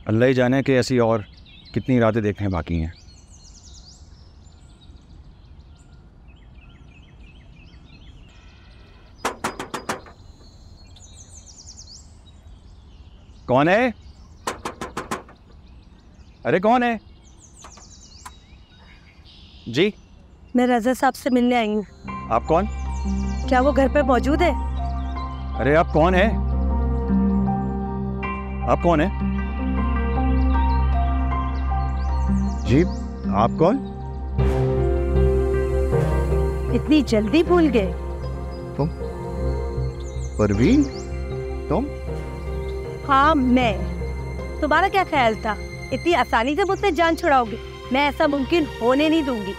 अल्लाह ही जाने कि ऐसी और कितनी रातें देखने बाकी हैं। कौन है? अरे कौन है जी? मैं रज़ा साहब से मिलने आई हूँ। आप कौन? क्या वो घर पे मौजूद है? अरे आप कौन है? आप कौन है जी? आप कौन? इतनी जल्दी भूल गए? तुम परवीन? तुम? हाँ मैं। तुम्हारा क्या ख्याल था इतनी आसानी से मुझसे जान छुड़ाओगे? मैं ऐसा मुमकिन होने नहीं दूंगी।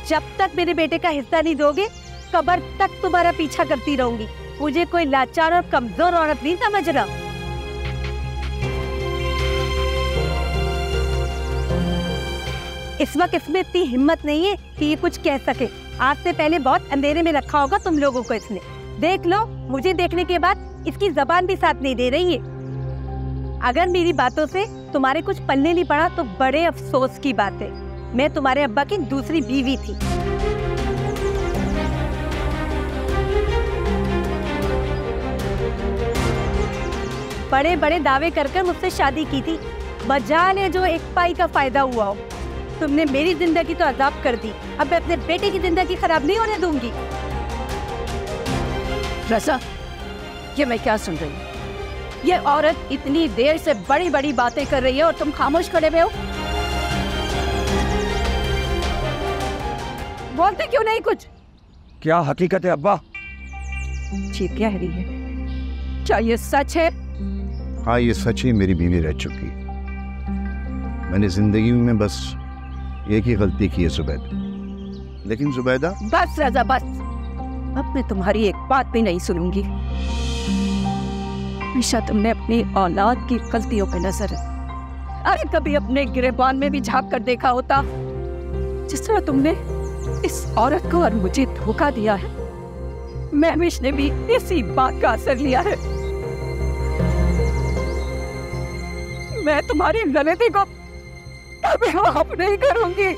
जब तक मेरे बेटे का हिस्सा नहीं दोगे कब्र तक तुम्हारा पीछा करती रहूंगी। मुझे कोई लाचार और कमजोर औरत नहीं समझ रहा। इस वक्त इसमें इतनी हिम्मत नहीं है कि ये कुछ कह सके। आज से पहले बहुत अंधेरे में रखा होगा तुम लोगों को इसने। देख लो, मुझे देखने के बाद इसकी जबान भी साथ नहीं दे रही है। अगर मेरी बातों से तुम्हारे कुछ पल्ले नहीं पड़ा तो बड़े अफसोस की बात है। मैं तुम्हारे अब्बा की दूसरी बीवी थी। बड़े बड़े दावे कर कर मुझसे शादी की थी। बजाने जो एक पाई का फायदा हुआ हो। तुमने मेरी जिंदगी तो अजाब कर दी, अब मैं अपने बेटे की जिंदगी खराब नहीं होने दूंगी। रज़ा, ये मैं क्या सुन रही हूँ? ये औरत इतनी देर से बड़ी बड़ी बातें कर रही है और तुम खामोश खड़े हुए हो। बोलते क्यों नहीं कुछ? क्या हकीकत है अब्बा? जी कह रही है, क्या ये सच है? हाँ ये सच ही, मेरी बीवी रह चुकी। मैंने जिंदगी में बस एक ही गलती की है जुबैदा। लेकिन जुबैदा, बस रज़ा बस, अब मैं तुम्हारी एक बात भी नहीं सुनूंगी। हमेशा तुमने अपनी औलाद की गलतियों पे नजर है। अरे कभी अपने गिरेबान में भी झांक कर देखा होता। जिस तरह तुमने इस औरत को और मुझे धोखा दिया है, महविश ने भी इसी बात का असर लिया है। मैं तुम्हारी गलती को कभी माफ नहीं करूंगी।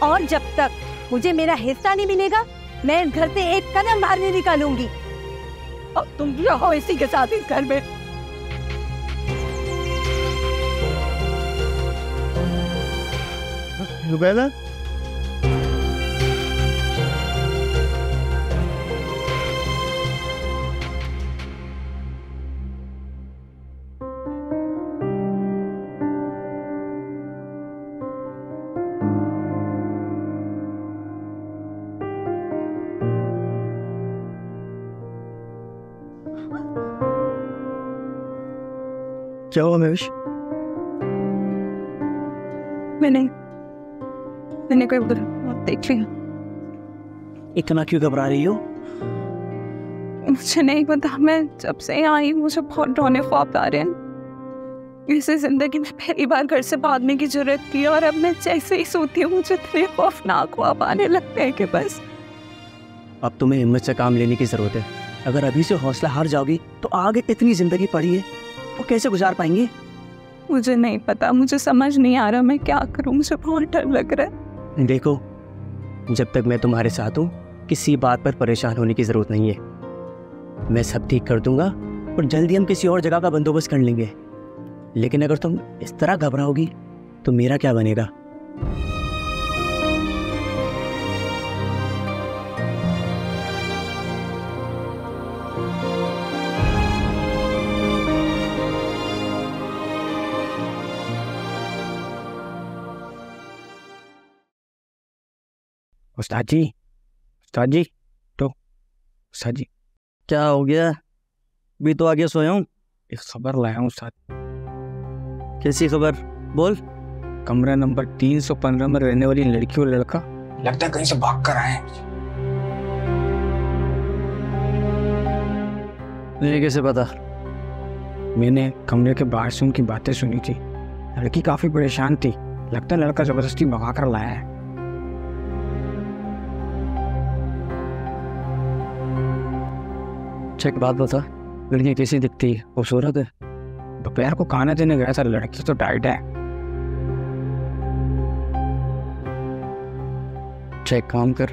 और जब तक मुझे मेरा हिस्सा नहीं मिलेगा मैं इस घर से एक कदम बाहर नहीं निकालूंगी। और तुम रहो इसी के साथ इस घर में। जुबैदा, क्या हुआ महविश? मैंने कोई उधर देख लिया। इतना क्यों घबरा रही हो? मुझे नहीं पता, मैं जब से आई मुझे बहुत डरने ख्वाब आ रहे हैं। इसे जिंदगी में पहली बार घर से भागने की जरूरत थी और अब मैं जैसे ही सोती हूँ मुझे इतने खौफनाक ख्वाब आने लगते हैं कि बस। अब तुम्हें हिम्मत से काम लेने की जरूरत है। अगर अभी से हौसला हार जाओगी तो आगे इतनी जिंदगी पड़ी है, वो कैसे गुजार पाएंगे? मुझे नहीं पता, मुझे समझ नहीं आ रहा मैं क्या करूं। मुझे बहुत डर लग रहा है। देखो, जब तक मैं तुम्हारे साथ हूँ किसी बात पर परेशान होने की जरूरत नहीं है। मैं सब ठीक कर दूंगा और जल्दी हम किसी और जगह का बंदोबस्त कर लेंगे। लेकिन अगर तुम इस तरह घबराओगी तो मेरा क्या बनेगा? उस्ताद जी, उस्ताद जी, तो उस्ताद जी क्या हो गया? भी तो आगे सोया हूँ। एक खबर लाया हूँ उस्ताद। कैसी खबर? बोल। कमरा नंबर 315 में रहने वाली लड़की और लड़का लगता है कहीं से भाग कर आए। मुझे कैसे पता? मैंने कमरे के बाहर से उनकी बातें सुनी थी। लड़की काफी परेशान थी, लगता है लड़का जबरदस्ती भगा कर लाया है। एक बात बता, लड़की कैसी दिखती है? खूबसूरत है? दोपहर को खाना देने गया था, लड़की तो टाइट है। चेक काम कर,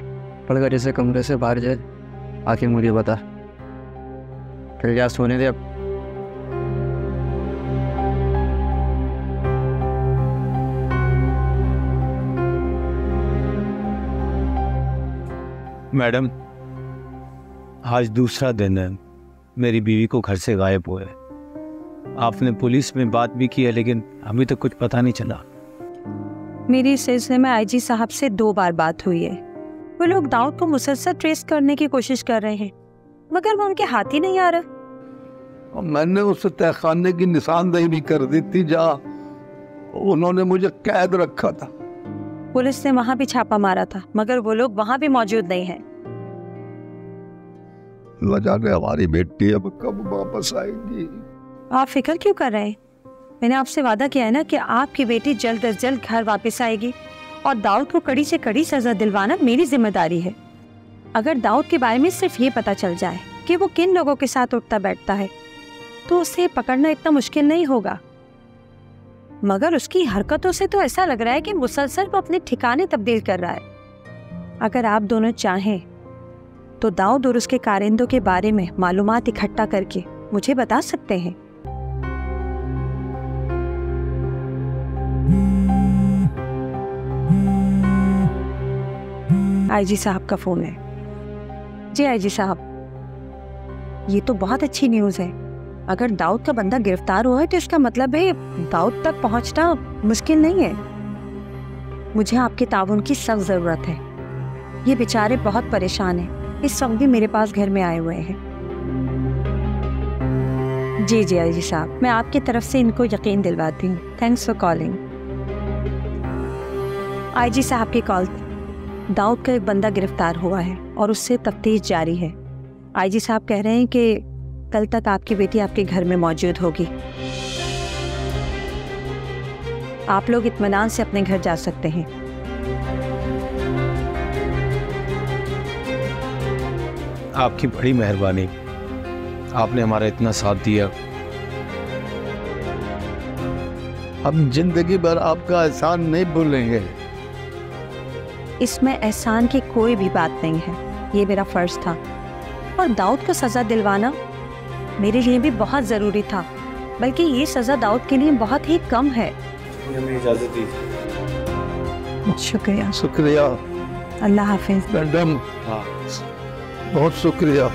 पड़कर जैसे कमरे से बाहर जाए, आके मुझे बता। फिर क्या सोने दे अब। मैडम, आज दूसरा दिन है मेरी बीवी को घर से गायब हुए। आपने पुलिस में बात भी की है, लेकिन अभी तक कुछ पता नहीं चला। मेरी इस सिलसिले में आईजी साहब से 2 बार बात हुई है। वो लोग दाऊद को मुसलसल ट्रेस करने की कोशिश कर रहे हैं, मगर वो उनके हाथ ही नहीं आ रहा। और मैंने उस तहखाने की निशानदेही भी कर दी थी जहाँ उन्होंने मुझे कैद रखा था। पुलिस ने वहां भी छापा मारा था, मगर वो लोग वहां भी मौजूद नहीं हैं। न जाने हमारी बेटी अब कब वापस आएगी। आप फिक्र क्यों कर रहे हैं? मैंने आपसे वादा किया है ना कि आपकी बेटी जल्द अज जल्द घर वापस आएगी, और दाऊद को कड़ी से कड़ी सजा दिलवाना मेरी जिम्मेदारी है। अगर दाऊद के बारे में सिर्फ ये पता चल जाए कि वो किन लोगों के साथ उठता बैठता है, तो उसे पकड़ना इतना मुश्किल नहीं होगा। मगर उसकी हरकतों से तो ऐसा लग रहा है कि मुसलसल वो अपने ठिकाने तब्दील कर रहा है। अगर आप दोनों चाहें तो दाऊद और उसके कारिंदों के बारे में मालूमात इकट्ठा करके मुझे बता सकते हैं। आईजी साहब का फोन है। जी आईजी साहब, ये तो बहुत अच्छी न्यूज़ है। अगर दाऊद का बंदा गिरफ्तार हुआ है तो इसका मतलब है दाऊद तक पहुंचना मुश्किल नहीं है। मुझे आपके ताउन की सख्त ज़रूरत है। ये बेचारे बहुत परेशान हैं, इस वक्त भी मेरे पास घर में आए हुए हैं। जी जी आईजी साहब, मैं आपकी तरफ से इनको यकीन दिलवाती हूँ। Thanks for calling. आईजी साहब की कॉल। दाऊद का एक बंदा गिरफ्तार हुआ है और उससे तफ्तीश जारी है। आईजी साहब कह रहे हैं कि कल तक आपकी बेटी आपके घर में मौजूद होगी। आप लोग इत्मीनान से अपने घर जा सकते हैं। आपकी बड़ी मेहरबानी, आपने हमारा इतना साथ दिया। हम जिंदगी भर आपका एहसान नहीं भूलेंगे। इसमें एहसान की कोई भी बात नहीं है, ये मेरा फर्ज था। और दाऊद को सज़ा दिलवाना मेरे लिए भी बहुत ज़रूरी था, बल्कि ये सज़ा दाऊद के लिए बहुत ही कम है। हमें इजाज़त दीजिए। शुक्रिया। शुक्रिया अल्लाह हाफिज़। मैडम, हाँ, बहुत शुक्रिया।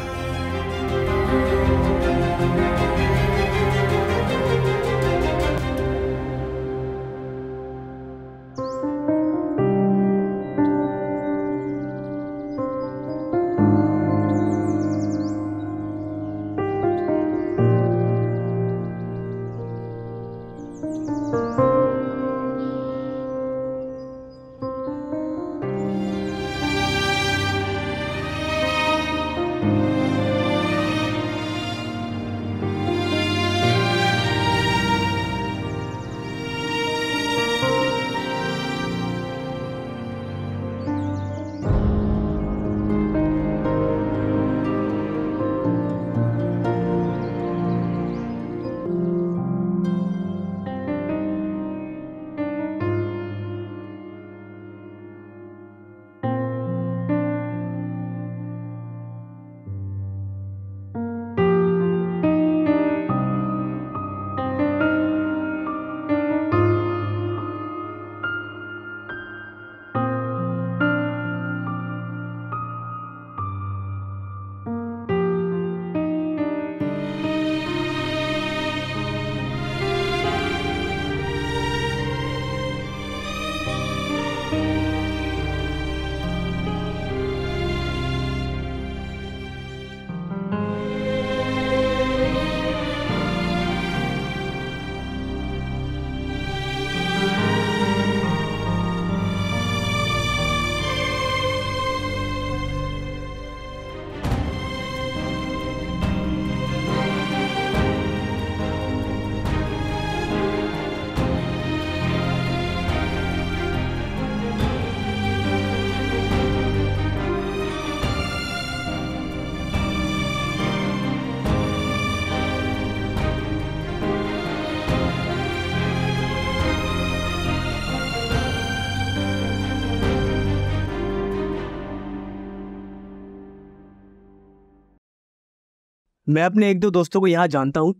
मैं अपने एक दो दोस्तों को यहाँ जानता हूँ।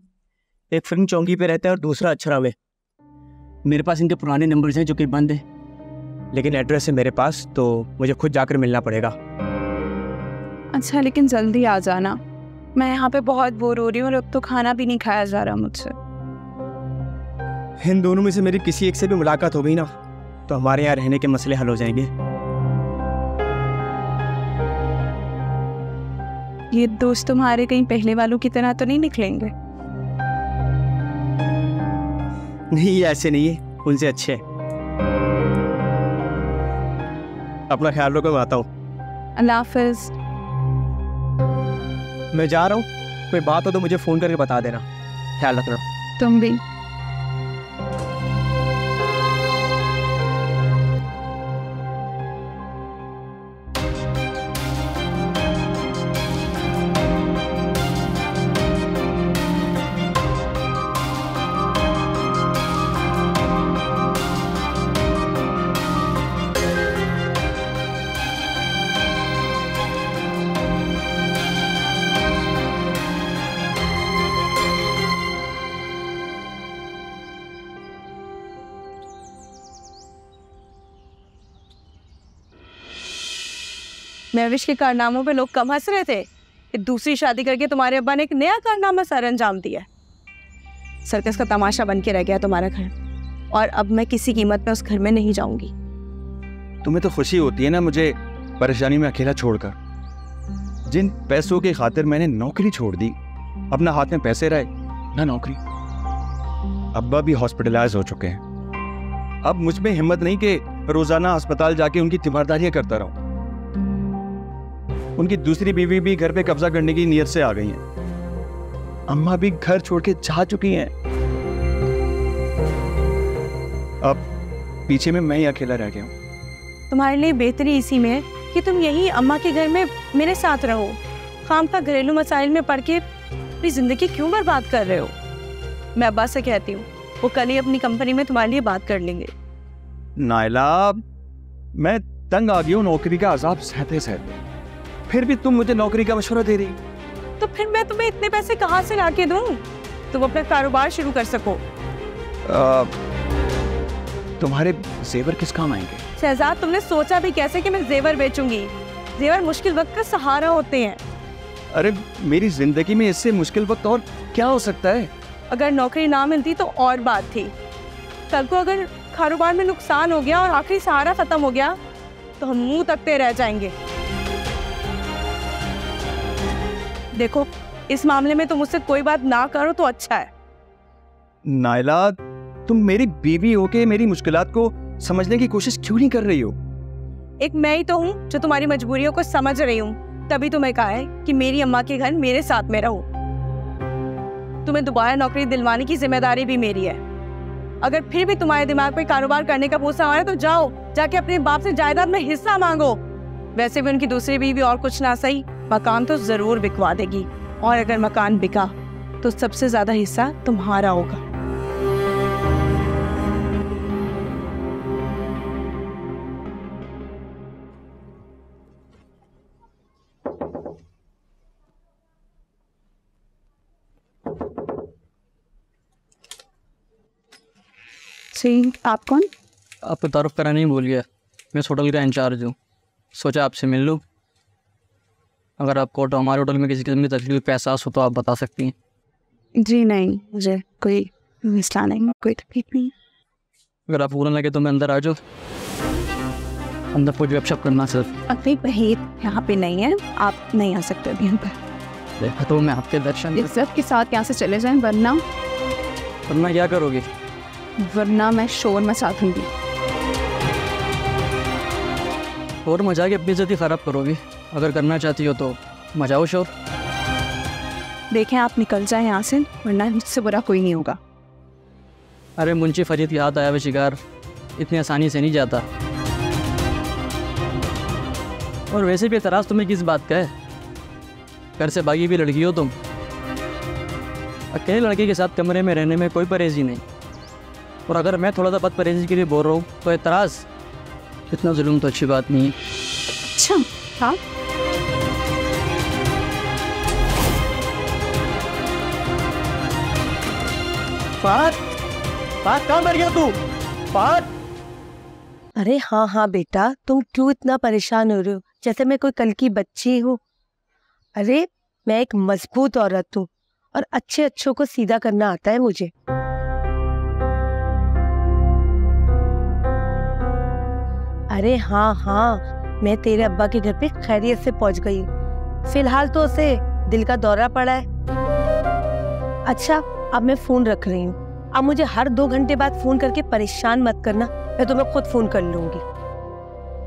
एक फिल्म चौकी पे रहता है और दूसरा अक्षरा में। मेरे पास इनके पुराने नंबर्स हैं जो कि बंद हैं, लेकिन एड्रेस है मेरे पास, तो मुझे खुद जाकर मिलना पड़ेगा। अच्छा, लेकिन जल्दी आ जाना, मैं यहाँ पे बहुत बोर हो रही हूँ और अब तो खाना भी नहीं खाया जा रहा मुझसे। इन दोनों में से मेरी किसी एक से भी मुलाकात हो गई ना, तो हमारे यहाँ रहने के मसले हल हो जाएंगे। ये दोस्त तुम्हारे कहीं पहले वालों की तरह तो नहीं निकलेंगे? नहीं, ऐसे नहीं है, उनसे अच्छे हैं। अपना ख्याल रखो, मैं आता हूँ। अल्लाह हाफिज। मैं जा रहा हूँ, कोई बात हो तो मुझे फ़ोन करके बता देना। ख्याल रखना। तुम भी। महविश के कारनामों पे लोग कम हंस रहे थे कि दूसरी शादी करके तुम्हारे अब्बा ने एक नया कारनामा सर अंजाम दिया। सर्कस का तमाशा बन के रह गया तुम्हारा घर, और अब मैं किसी कीमत पे उस घर में नहीं जाऊंगी। तुम्हें तो खुशी होती है ना मुझे परेशानी में अकेला छोड़कर। जिन पैसों की खातिर मैंने नौकरी छोड़ दी, अपना हाथ में पैसे रहे ना नौकरी। अब्बा भी हॉस्पिटलाइज हो चुके हैं। अब मुझ में हिम्मत नहीं कि रोजाना अस्पताल जाके उनकी तीमारदारियां करता रहूं। उनकी दूसरी बीवी भी घर पे कब्जा करने की नीयत से आ गई हैं। अम्मा भी घर छोड़ के जा चुकी हैं। अब पीछे में मैं ही अकेला रह गया हूं। तुम्हारे लिए बेहतरी इसी में है कि तुम यही अम्मा के घर में मेरे साथ रहो। खाम का घरेलू मसाइल में पड़ के अपनी जिंदगी क्यों बर्बाद कर रहे हो? मैं अब्बा से कहती हूँ, वो कल ही अपनी कंपनी में तुम्हारे लिए बात कर लेंगे। नायला, मैं तंग आ गई हूँ नौकरी का अजाब सहते सहते, फिर भी तुम मुझे नौकरी का मशवरा दे रही। तो फिर मैं तुम्हें इतने पैसे कहाँ से ला के दूं तुम अपना कारोबार शुरू कर सको? तुम्हारे जेवर किस काम आएंगे? शहजाद, तुमने सोचा भी कैसे कि मैं जेवर बेचूंगी? जेवर मुश्किल वक्त का सहारा होते हैं। अरे मेरी जिंदगी में इससे मुश्किल वक्त और क्या हो सकता है? अगर नौकरी ना मिलती तो और बात थी। कल को अगर कारोबार में नुकसान हो गया और आखिरी सहारा खत्म हो गया तो हम मुंह तकते रह जाएंगे। देखो, इस मामले में तुम मुझसे कोई बात ना करो तो अच्छा है। नायला, तुम मेरी बीवी होके मेरी मुश्किलात को समझने की कोशिश क्यों नहीं कर रही हो? एक मैं ही तो हूँ जो तुम्हारी मजबूरियों को समझ रही हूँ, तभी तुम्हें कहा है कि मेरी अम्मा के घर मेरे साथ में रहो। तुम्हें दोबारा नौकरी दिलवाने की जिम्मेदारी भी मेरी है। अगर फिर भी तुम्हारे दिमाग पे कारोबार करने का भूसा आ रहा है तो जाओ, जाके अपने बाप से जायदाद में हिस्सा मांगो। वैसे भी उनकी दूसरी बीवी और कुछ ना सही, मकान तो जरूर बिकवा देगी, और अगर मकान बिका तो सबसे ज्यादा हिस्सा तुम्हारा होगा। जी, आप कौन? आपको तारुफ कराने ही भूल गया। मैं इस होटल का इंचार्ज हूँ, सोचा आपसे मिल लूँ। अगर आपको हमारे होटल में किसी किस्म की तकलीफ एहसास हो तो आप बता सकती हैं। जी नहीं, मुझे कोई मसला नहीं, कोई तकलीफ नहीं। अगर आप पूरा लगे तो मैं अंदर आ जाओ, अंदर कुछ गपशप करना सिर्फ। अपनी बहन यहाँ पे नहीं है, आप नहीं आ सकते अभी यहाँ पर। देखा तो मैं आपके दर्शन इज्जत के साथ यहाँ से चले जाएं, वरना क्या करोगे? वरना मैं शोर मचा दूंगी। और मजा के अपनी इज्जत ही ख़राब करोगी। अगर करना चाहती हो तो मचाओ शोर। देखें, आप निकल जाएं यहाँ से, वरना मुझसे बुरा कोई नहीं होगा। अरे मुंशी फरीद की हाथ आया हुआ शिकार इतनी आसानी से नहीं जाता। और वैसे भी एतराज़ तुम्हें किस बात का है? घर से भागी भी लड़की हो तुम। अकेले लड़के के साथ कमरे में रहने में कोई परहेज़ी नहीं। और अगर मैं थोड़ा सा बद परहेज़ी के लिए बोल रहा हूँ तो एतराज़, इतना जुल्म तो अच्छी बात नहीं है। अच्छा, हाँ। फहद, फहद कहाँ मर गया तू? फहद। अरे हाँ हाँ बेटा, तुम क्यों इतना परेशान हो रहे हो जैसे मैं कोई कल की बच्ची हूँ? अरे मैं एक मजबूत औरत हूँ और अच्छे अच्छों को सीधा करना आता है मुझे। अरे हाँ हाँ, मैं तेरे अब्बा के घर पे खैरियत से पहुंच गई हूँ। फिलहाल तो उसे दिल का दौरा पड़ा है। अच्छा अब मैं फोन रख रही हूँ। अब मुझे हर 2 घंटे बाद फोन करके परेशान मत करना, मैं तुम्हें खुद फोन कर लूंगी।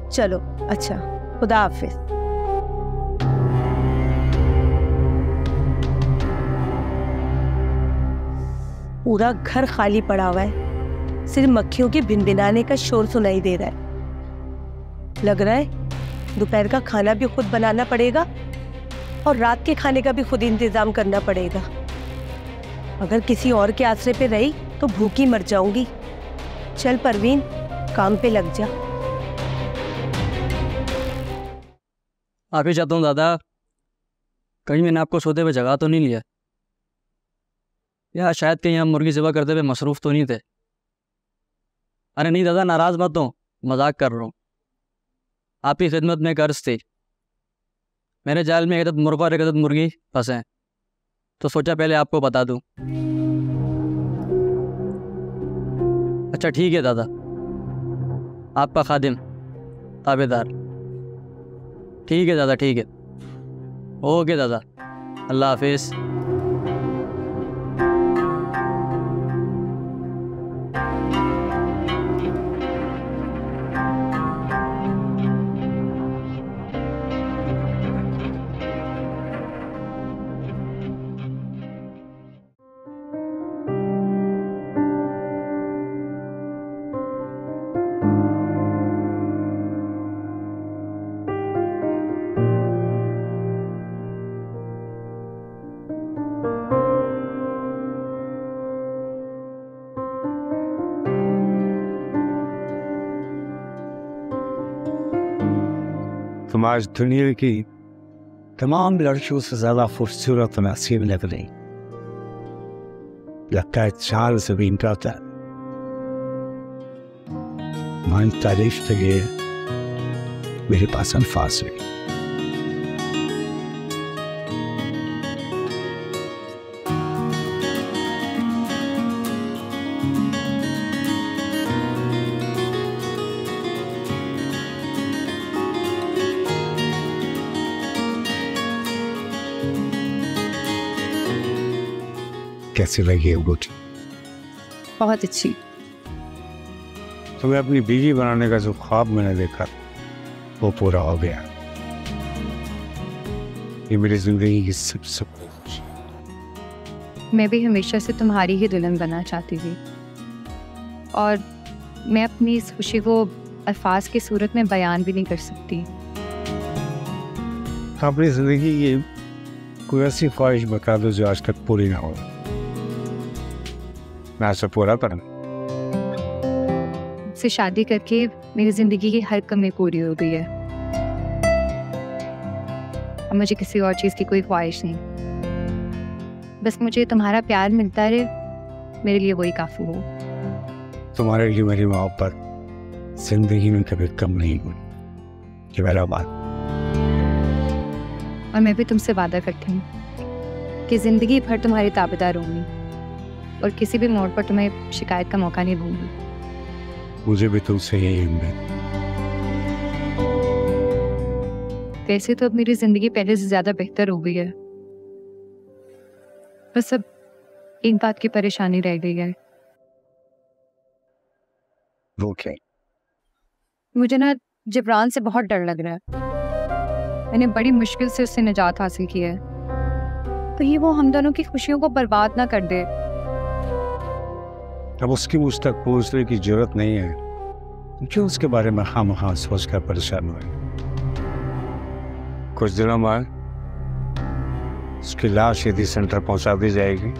चलो अच्छा, खुदा हाफिज। पूरा घर खाली पड़ा हुआ है, सिर्फ मक्खियों के भिनभिनाने का शोर सुनाई दे रहा है। लग रहा है दोपहर का खाना भी खुद बनाना पड़ेगा और रात के खाने का भी खुद इंतजाम करना पड़ेगा। अगर किसी और के आसरे पे रही तो भूखी मर जाऊंगी। चल परवीन, काम पे लग जा। आप ही चाहता हूँ दादा, कहीं मैंने आपको सोते हुए जगा तो नहीं लिया, या शायद कहीं हम मुर्गी ज़िबा करते हुए मसरूफ़ तो नहीं थे? अरे नहीं दादा, नाराज़ मत हो, मजाक कर रहा हूँ। आपकी खिदमत में कर्ज थी। मेरे जाल में एक अदद मुर्गा और एक अदद मुर्गी फंसे हैं, तो सोचा पहले आपको बता दूँ। अच्छा ठीक है दादा, आपका खादिम, ताबेदार। ठीक है दादा, ठीक है, ओके दादा, अल्लाह हाफिज़। तुम आज दुनिया की तमाम लड़कियों से ज्यादा खूबसूरत और नसीब लग रही। लगता है 4 ज़मीन का था। मान तारीफ के लिए मेरे पास अल्फाज नहीं। कैसी लगी अंगूठी? बहुत अच्छी। तुम्हें अपनी बीवी बनाने का जो ख्वाब मैंने देखा वो पूरा हो गया। ये मेरी जिंदगी की सबसे बड़ी खुशी। मैं भी हमेशा से तुम्हारी ही दुल्हन बनना चाहती थी, और मैं अपनी इस खुशी को अल्फाज की सूरत में बयान भी नहीं कर सकती। अपनी जिंदगी की कोई ऐसी ख्वाहिश बता दो जो आज तक पूरी ना हो, मैं ऐसा पूरा करूँ। से शादी करके मेरी जिंदगी की हर कमी पूरी हो गई है। अब मुझे किसी और चीज़ की कोई ख्वाहिश नहीं। बस मुझे तुम्हारा प्यार मिलता रहे, मेरे लिए वही काफ़ी हो। तुम्हारे लिए मेरी मोहब्बत जिंदगी में कभी कम नहीं हुई, ये मेरा बात। और मैं भी तुमसे वादा करती हूँ कि ज़िंदगी भर तुम्हारी ताबेदार होंगी और किसी भी मोड़ पर तुम्हें शिकायत का मौका नहीं दूंगी। मुझे भी तुमसे यही उम्मीद। वैसे तो अब मेरी जिंदगी पहले से ज्यादा बेहतर हो गई है, बस अब एक बात की परेशानी रह गई है। वो क्या? मुझे ना जिब्रान से बहुत डर लग रहा है। मैंने बड़ी मुश्किल से उससे निजात हासिल की है, कहीं वो हम दोनों की खुशियों को बर्बाद ना कर दे। अब उसकी मुझ तक पहुंचने की जरूरत नहीं है, क्यों उसके बारे में खामखा सोचकर परेशान हुए। कुछ दिनों बाद उसकी लाश यदि सेंटर पहुंचा दी जाएगी,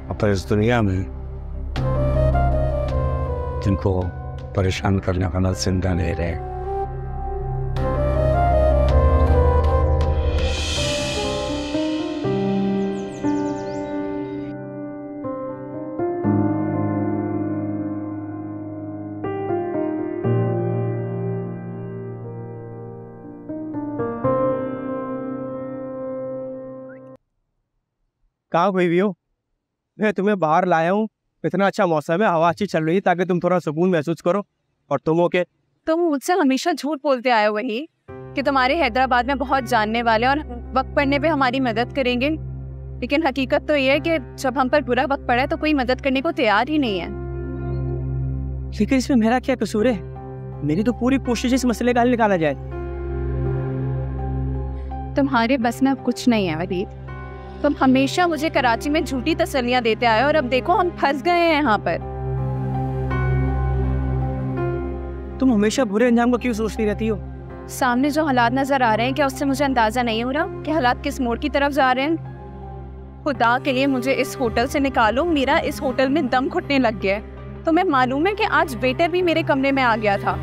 और इस दुनिया में जिनको परेशान करने वाला जिंदा नहीं रहे। कहाँ कोई भी हो? मैं तुम्हें बाहर लाया हूँ, इतना अच्छा मौसम है, हवा अच्छी चल रही है ताकि तुम थोड़ा सुकून महसूस करो। और तुम हो के तुम मुझसे हमेशा झूठ बोलते आए हो वही कि तुम्हारे हैदराबाद में बहुत जानने वाले और वक्त पड़ने पे हमारी मदद करेंगे, लेकिन हकीकत तो ये है कि जब हम पर बुरा वक्त पड़ा है तो कोई मदद करने को तैयार ही नहीं है। लेकिन इसमें मेरा क्या कसूर है? मेरी तो पूरी कोशिश इस मसले का हल निकाला जाए। तुम्हारे बस में अब कुछ नहीं है वलीद। तुम हमेशा मुझे कराची में झूठी तसल्लियां देते आए और अब देखो हम फंस गए हैं यहाँ पर। तुम हमेशा बुरे अंजाम को क्यों सोचती रहती हो? सामने जो हालात नजर आ रहे हैं, क्या उससे मुझे अंदाजा नहीं हो रहा कि हालात किस मोड़ की तरफ जा रहे हैं? खुदा के लिए मुझे इस होटल से निकालो, मेरा इस होटल में दम घुटने लग गया है। तुम्हें मालूम है कि आज वेटर भी मेरे कमरे में आ गया था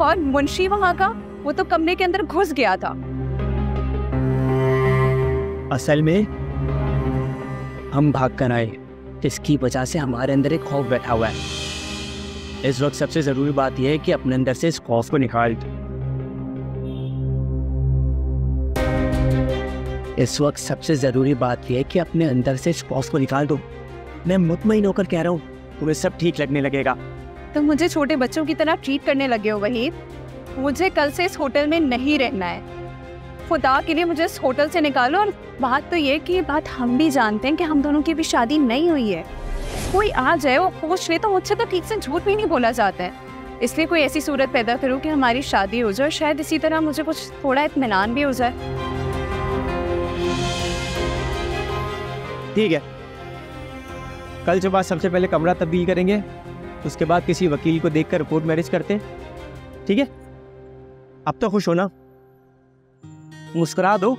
और मुंशी वहाँ का, वो तो कमरे के अंदर घुस गया था। असल में हम भाग कर आए, इसकी वजह से हमारे अंदर एक खौफ बैठा हुआ है। इस वक्त सबसे जरूरी बात यह है कि अपने अंदर से इस खौफ को निकाल दो। इस वक्त सबसे जरूरी बात यह है कि अपने अंदर से इस खौफ को निकाल दो। मैं मुतमईन होकर कह रहा हूँ, तुम्हें सब ठीक लगने लगेगा। तुम मुझे छोटे बच्चों की तरह ट्रीट करने लगे हो वहीद। मुझे कल से इस होटल में नहीं रहना है। खुदा के लिए मुझे इस होटल से निकालो। और बात तो ये कि ये बात हम भी जानते हैं कि हम दोनों की भी शादी नहीं हुई है। कोई आ जाए, वो पूछ ले तो मुझसे तो ठीक से झूठ भी नहीं बोला जाता है। इसलिए कोई ऐसी सूरत पैदा करो कि हमारी शादी हो जाए और शायद इसी तरह मुझे कुछ थोड़ा इत्मीनान भी हो जाए। ठीक है, कल सुबह सबसे पहले कमरा तब्दील करेंगे, उसके बाद किसी वकील को देखकर कोर्ट मैरिज करते हैं। ठीक है, अब तो खुश हो ना? मुस्कुरा दो।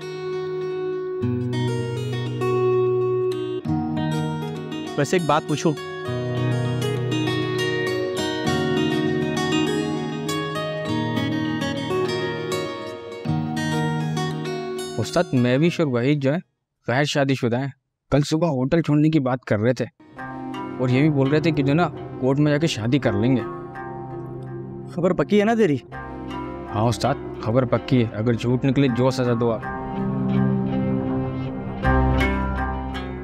वैसे एक बात पूछूं, उस्ताद मैं भी और वहीद जो है गैर शादीशुदा है। कल सुबह होटल छोड़ने की बात कर रहे थे और ये भी बोल रहे थे कि जो ना कोर्ट में जाके शादी कर लेंगे। खबर पक्की है ना तेरी? हाँ उस्ताद, खबर पक्की है। अगर झूठ निकले जो सजा दो आप।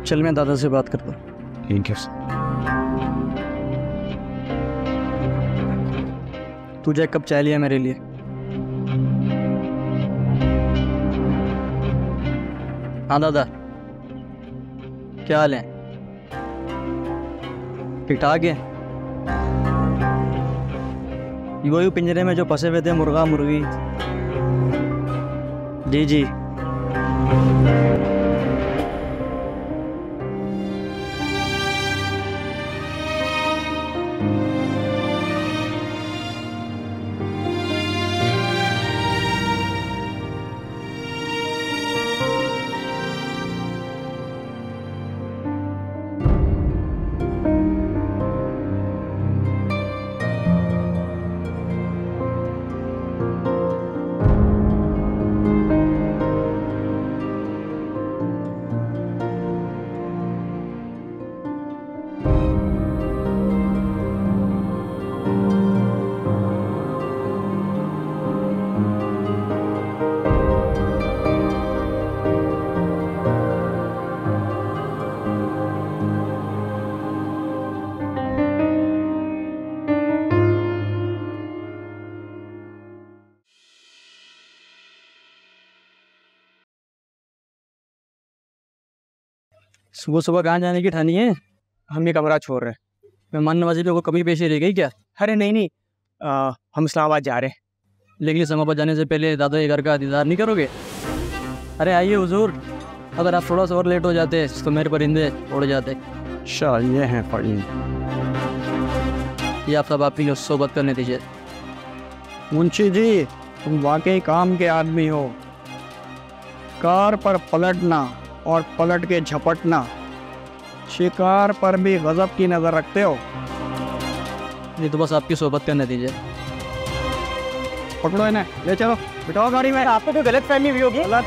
चल मैं दादा से बात करता हूँ। ठीक है उस्ताद। तुझे एक कप चाय लिया मेरे लिए? हाँ दादा, क्या हाल है? ठीक ठाक है? वही पिंजरे में जो फंसे हुए थे मुर्गा मुर्गी? जी जी। सुबह सुबह कहाँ जाने की ठानी है? हम ये कमरा छोड़ रहे हैं। मेहमान नवाजी पे कोई कमी पेशी रह गई क्या? अरे नहीं नहीं, हम इस्लामाबाद जा रहे हैं। लेकिन इस्लामाबाद जाने से पहले दादा के घर का दीदार नहीं करोगे? अरे आइए हुजूर, अगर आप थोड़ा सा और लेट हो जाते तो मेरे परिंदे उड़ जाते। शाह ये हैं परिंदे। ये आप सब आपकी जो सोबत करने दीजिए। मुंशी जी, तुम वाकई काम के आदमी हो। कार पर पलटना और पलट के झपटना, शिकार पर भी गजब की नज़र रखते हो। ये तो बस आपकी सोबत करने दीजिए। पकड़ो इन्हें, ले चलो, बिठाओ गाड़ी में। आपको कोई गलत फहमी भी होगी। गलत